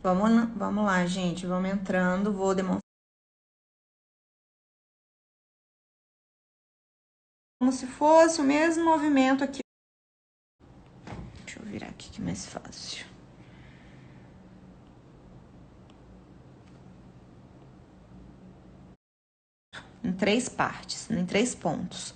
Vamos lá, gente. Vamos entrando. Vou demonstrar como se fosse o mesmo movimento aqui. Deixa eu virar aqui que é mais fácil. Em 3 partes, em 3 pontos.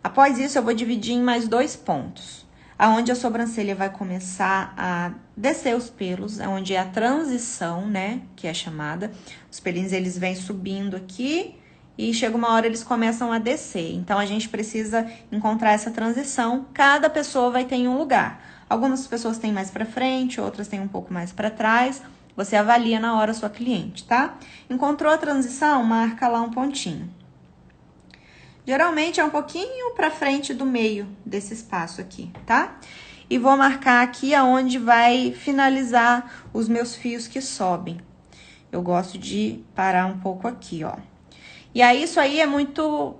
Após isso, eu vou dividir em mais 2 pontos. Aonde a sobrancelha vai começar a descer os pelos, onde é a transição, né, que é chamada. Os pelinhos, eles vêm subindo aqui e chega uma hora eles começam a descer. Então, a gente precisa encontrar essa transição. Cada pessoa vai ter em um lugar. Algumas pessoas têm mais pra frente, outras têm um pouco mais pra trás. Você avalia na hora a sua cliente, tá? Encontrou a transição? Marca lá um pontinho. Geralmente é um pouquinho pra frente do meio desse espaço aqui, tá? E vou marcar aqui aonde vai finalizar os meus fios que sobem. Eu gosto de parar um pouco aqui, ó. E aí, isso aí é muito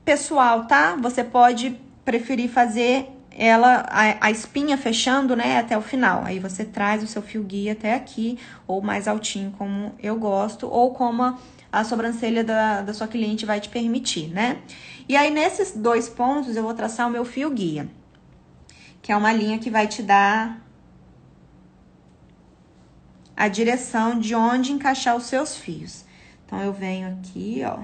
pessoal, tá? Você pode preferir fazer ela, a espinha fechando, né, até o final. Aí você traz o seu fio guia até aqui, ou mais altinho, como eu gosto, ou como a sobrancelha da sua cliente vai te permitir, né? E aí, nesses 2 pontos, eu vou traçar o meu fio guia, que é uma linha que vai te dar a direção de onde encaixar os seus fios. Então, eu venho aqui, ó.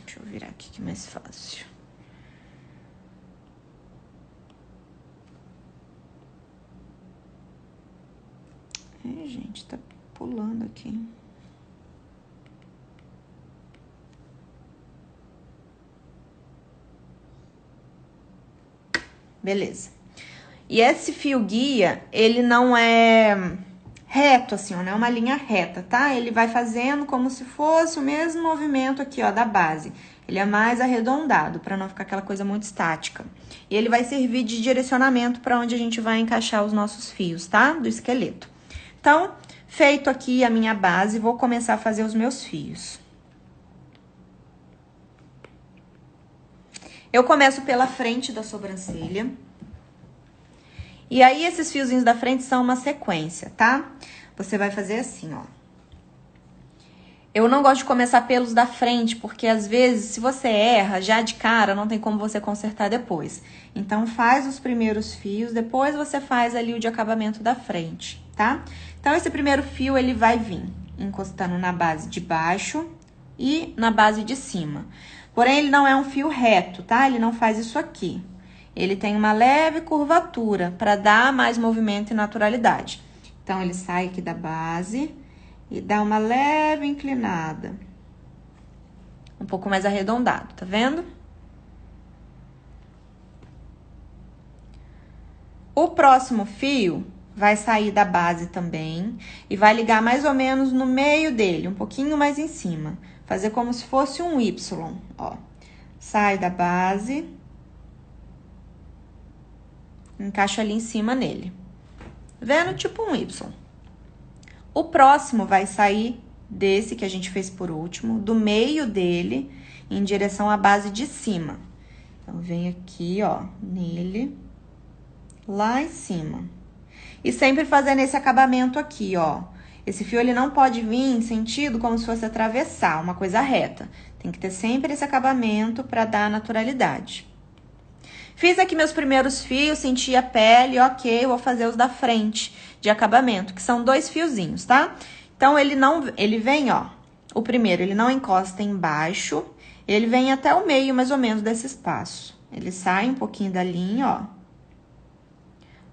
Deixa eu virar aqui que é mais fácil. Gente, tá pulando aqui. Beleza. E esse fio guia, ele não é reto, assim, ó, não é uma linha reta, tá? Ele vai fazendo como se fosse o mesmo movimento aqui, ó, da base. Ele é mais arredondado, para não ficar aquela coisa muito estática. E ele vai servir de direcionamento para onde a gente vai encaixar os nossos fios, tá? Do esqueleto. Então, feito aqui a minha base, vou começar a fazer os meus fios. Eu começo pela frente da sobrancelha. E aí, esses fiozinhos da frente são uma sequência, tá? Você vai fazer assim, ó. Eu não gosto de começar pelos da frente, porque às vezes, se você erra já de cara, não tem como você consertar depois. Então, faz os primeiros fios, depois você faz ali o de acabamento da frente, tá? Então, esse primeiro fio, ele vai vir encostando na base de baixo e na base de cima. Porém, ele não é um fio reto, tá? Ele não faz isso aqui. Ele tem uma leve curvatura para dar mais movimento e naturalidade. Então, ele sai aqui da base e dá uma leve inclinada. Um pouco mais arredondado, tá vendo? O próximo fio vai sair da base também e vai ligar mais ou menos no meio dele, um pouquinho mais em cima. Fazer como se fosse um Y, ó. Sai da base, encaixa ali em cima nele. Vendo? Tipo um Y. O próximo vai sair desse que a gente fez por último, do meio dele, em direção à base de cima. Então, vem aqui, ó, nele, lá em cima. E sempre fazendo esse acabamento aqui, ó. Esse fio, ele não pode vir em sentido como se fosse atravessar, uma coisa reta. Tem que ter sempre esse acabamento para dar naturalidade. Fiz aqui meus primeiros fios, senti a pele, ok, vou fazer os da frente de acabamento, que são 2 fiozinhos, tá? Então, ele vem, ó, o primeiro, ele não encosta embaixo, ele vem até o meio, mais ou menos, desse espaço. Ele sai um pouquinho da linha, ó,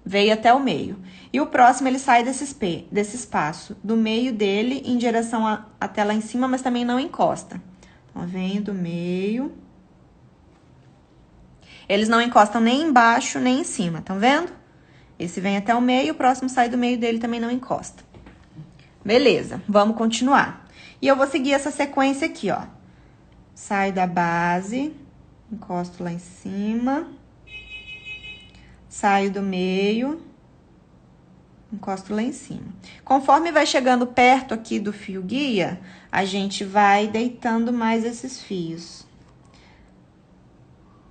veio até o meio. E o próximo, ele sai desse espaço, do meio dele, em direção até lá em cima, mas também não encosta. Então, vem do meio. Eles não encostam nem embaixo, nem em cima, tá vendo? Esse vem até o meio, o próximo sai do meio dele, também não encosta. Beleza, vamos continuar. E eu vou seguir essa sequência aqui, ó. Saio da base, encosto lá em cima. Saio do meio, encosto lá em cima. Conforme vai chegando perto aqui do fio guia, a gente vai deitando mais esses fios.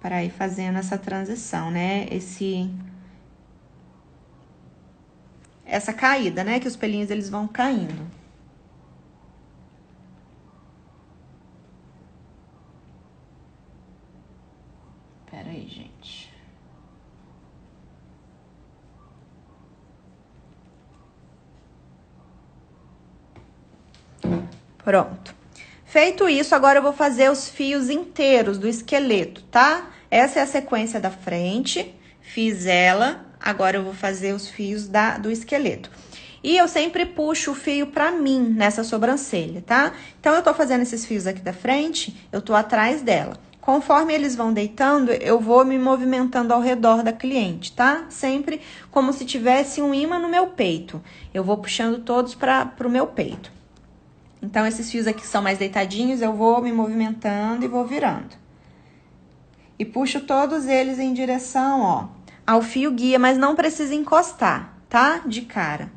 para ir fazendo essa transição, né? Essa caída, né? Que os pelinhos, eles vão caindo. Pera aí, gente. Pronto. Feito isso, agora eu vou fazer os fios inteiros do esqueleto, tá? Essa é a sequência da frente, fiz ela, agora eu vou fazer os fios do esqueleto. E eu sempre puxo o fio pra mim nessa sobrancelha, tá? Então, eu tô fazendo esses fios aqui da frente, eu tô atrás dela. Conforme eles vão deitando, eu vou me movimentando ao redor da cliente, tá? Sempre como se tivesse um imã no meu peito. Eu vou puxando todos pro meu peito. Então, esses fios aqui são mais deitadinhos, eu vou me movimentando e vou virando. E puxo todos eles em direção, ó, ao fio guia, mas não precisa encostar, tá? De cara.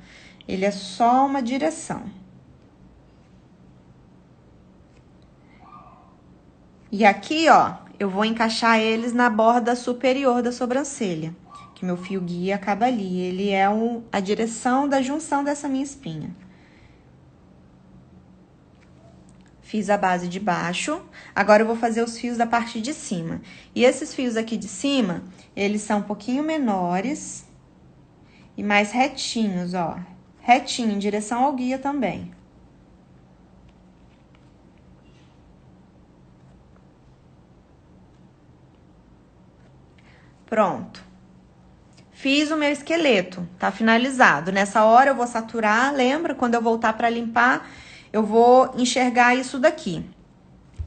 Ele é só uma direção. E aqui, ó, eu vou encaixar eles na borda superior da sobrancelha, que meu fio guia acaba ali. Ele é a direção da junção dessa minha espinha. Fiz a base de baixo, agora eu vou fazer os fios da parte de cima. E esses fios aqui de cima, eles são um pouquinho menores e mais retinhos, ó. Retinho, em direção ao guia também. Pronto. Fiz o meu esqueleto, tá finalizado. Nessa hora eu vou saturar, lembra? Quando eu voltar pra limpar, eu vou enxergar isso daqui.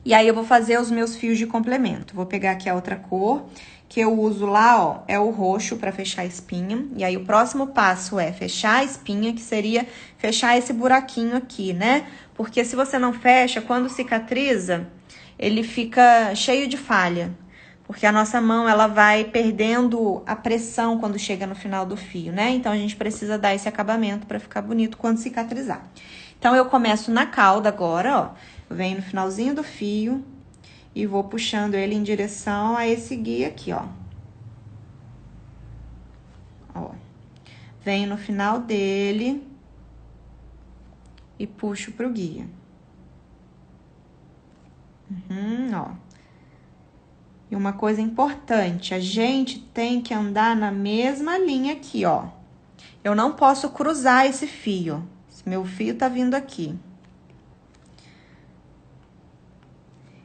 E aí, eu vou fazer os meus fios de complemento. Vou pegar aqui a outra cor, que eu uso lá, ó, é o roxo pra fechar a espinha. E aí, o próximo passo é fechar a espinha, que seria fechar esse buraquinho aqui, né? Porque se você não fecha, quando cicatriza, ele fica cheio de falha. Porque a nossa mão, ela vai perdendo a pressão quando chega no final do fio, né? Então, a gente precisa dar esse acabamento pra ficar bonito quando cicatrizar. Então, eu começo na cauda agora, ó. Eu venho no finalzinho do fio e vou puxando ele em direção a esse guia aqui, ó. Ó. Venho no final dele e puxo pro guia. Ó. E uma coisa importante, a gente tem que andar na mesma linha aqui, ó. Eu não posso cruzar esse fio. Esse meu fio tá vindo aqui.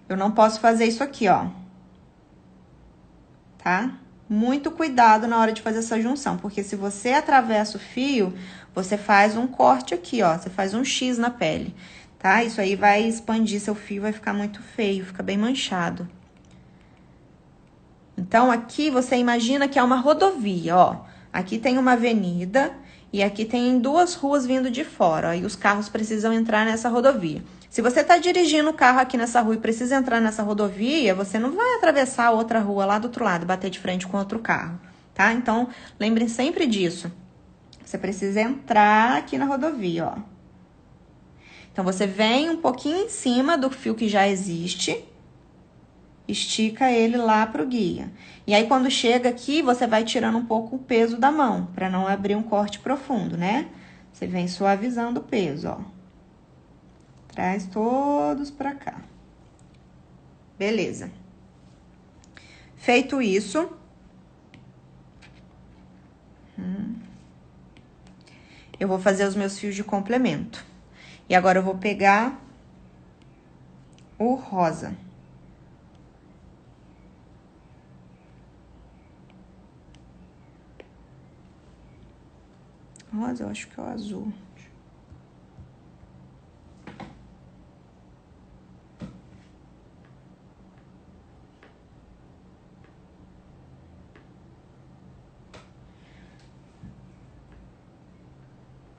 Eu não posso fazer isso aqui, ó. Tá? Muito cuidado na hora de fazer essa junção, porque se você atravessa o fio, você faz um corte aqui, ó. Você faz um X na pele, tá? Isso aí vai expandir seu fio, vai ficar muito feio, fica bem manchado. Então, aqui você imagina que é uma rodovia, ó. Aqui tem uma avenida e aqui tem duas ruas vindo de fora, ó. E os carros precisam entrar nessa rodovia. Se você tá dirigindo o carro aqui nessa rua e precisa entrar nessa rodovia, você não vai atravessar a outra rua lá do outro lado, bater de frente com outro carro, tá? Então, lembrem sempre disso. Você precisa entrar aqui na rodovia, ó. Então, você vem um pouquinho em cima do fio que já existe, estica ele lá pro guia. E aí, quando chega aqui, você vai tirando um pouco o peso da mão, pra não abrir um corte profundo, né? Você vem suavizando o peso, ó. Traz todos pra cá. Beleza. Feito isso, eu vou fazer os meus fios de complemento. E agora eu vou pegar o rosa. Rosa, eu acho que é o azul.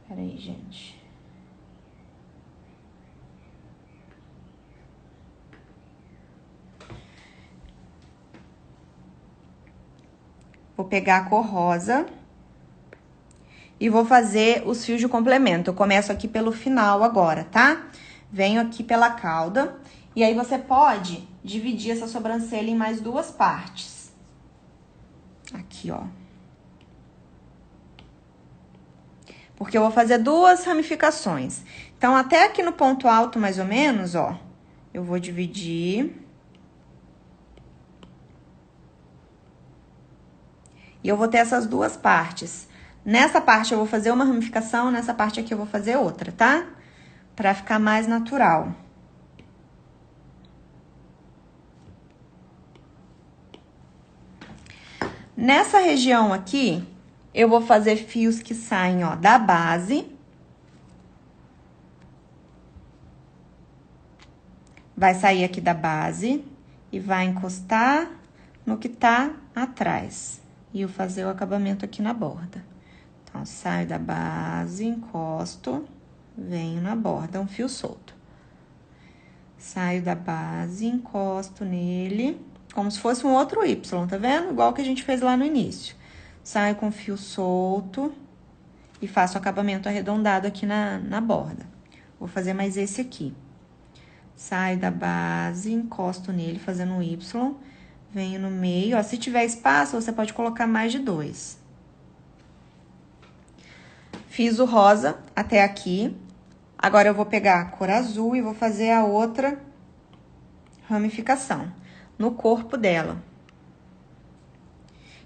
Peraí, gente. Vou pegar a cor rosa e vou fazer os fios de complemento. Eu começo aqui pelo final agora, tá? Venho aqui pela cauda e aí você pode dividir essa sobrancelha em mais duas partes. Aqui, ó. Porque eu vou fazer 2 ramificações. Então, até aqui no ponto alto, mais ou menos, ó, eu vou dividir. E eu vou ter essas 2 partes. Nessa parte eu vou fazer uma ramificação, nessa parte aqui eu vou fazer outra, tá? Pra ficar mais natural. Nessa região aqui, eu vou fazer fios que saem, ó, da base. Vai sair aqui da base e vai encostar no que tá atrás. E eu fazer o acabamento aqui na borda. Então, saio da base, encosto, venho na borda, um fio solto. Saio da base, encosto nele, como se fosse um outro Y, tá vendo? Igual que a gente fez lá no início. Saio com fio solto e faço o acabamento arredondado aqui na borda. Vou fazer mais esse aqui. Saio da base, encosto nele, fazendo um Y, venho no meio, ó. Se tiver espaço, você pode colocar mais de 2. Fiz o rosa até aqui. Agora, eu vou pegar a cor azul e vou fazer a outra ramificação no corpo dela.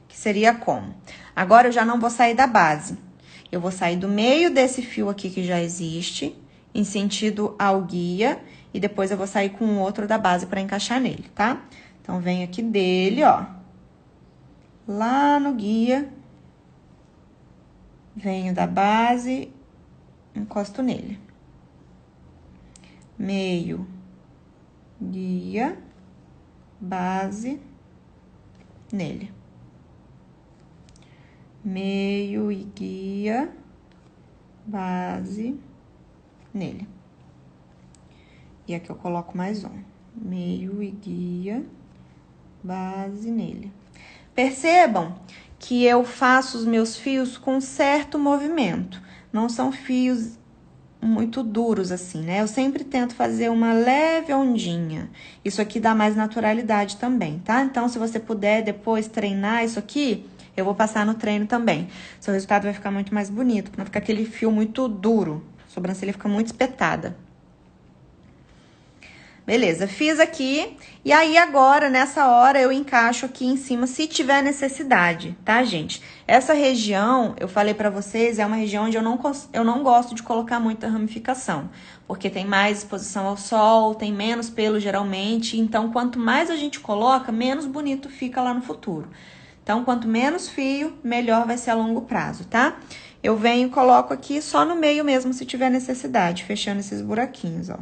Que seria como? Agora, eu já não vou sair da base. Eu vou sair do meio desse fio aqui que já existe, em sentido ao guia, e depois eu vou sair com o outro da base para encaixar nele, tá? Então, venho aqui dele, ó, lá no guia, venho da base, encosto nele. Meio, guia, base, nele. Meio e guia, base, nele. E aqui eu coloco mais um. Meio e guia, base nele. Percebam que eu faço os meus fios com certo movimento. Não são fios muito duros assim, né? Eu sempre tento fazer uma leve ondinha. Isso aqui dá mais naturalidade também, tá? Então, se você puder depois treinar isso aqui, eu vou passar no treino também. Seu resultado vai ficar muito mais bonito, pra não ficar aquele fio muito duro. A sobrancelha fica muito espetada. Beleza, fiz aqui, e aí agora, nessa hora, eu encaixo aqui em cima, se tiver necessidade, tá, gente? Essa região, eu falei pra vocês, é uma região onde eu não gosto de colocar muita ramificação, porque tem mais exposição ao sol, tem menos pelo geralmente, então quanto mais a gente coloca, menos bonito fica lá no futuro. Então, quanto menos fio, melhor vai ser a longo prazo, tá? Eu venho e coloco aqui só no meio mesmo, se tiver necessidade, fechando esses buraquinhos, ó.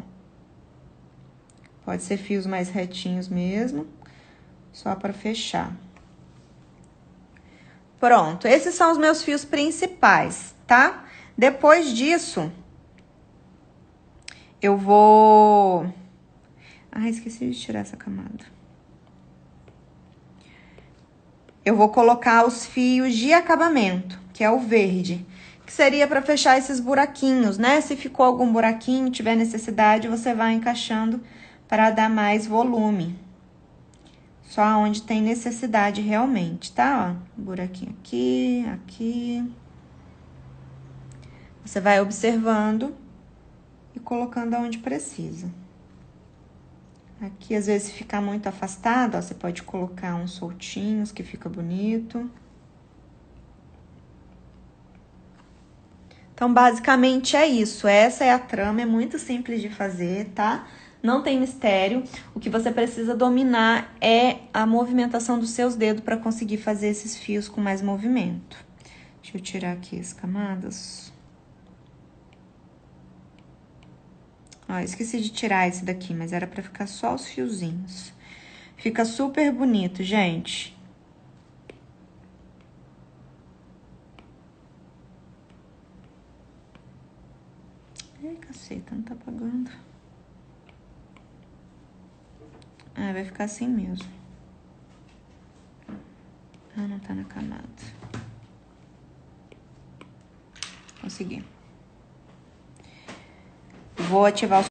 Pode ser fios mais retinhos mesmo, só para fechar. Pronto, esses são os meus fios principais, tá? Depois disso, eu vou... Ah, esqueci de tirar essa camada. Eu vou colocar os fios de acabamento, que é o verde, que seria para fechar esses buraquinhos, né? Se ficou algum buraquinho, tiver necessidade, você vai encaixando para dar mais volume. Só onde tem necessidade realmente, tá? Ó, buraquinho aqui, aqui. Você vai observando e colocando aonde precisa. Aqui, às vezes, se ficar muito afastado, ó, você pode colocar uns soltinhos, que fica bonito. Então, basicamente, é isso. Essa é a trama, é muito simples de fazer, tá? Não tem mistério. O que você precisa dominar é a movimentação dos seus dedos para conseguir fazer esses fios com mais movimento. Deixa eu tirar aqui as camadas. Ó, esqueci de tirar esse daqui, mas era para ficar só os fiozinhos. Fica super bonito, gente. Ai, caceta, não tá apagando. Ah, vai ficar assim mesmo. Ah, não tá na camada. Consegui. Vou ativar o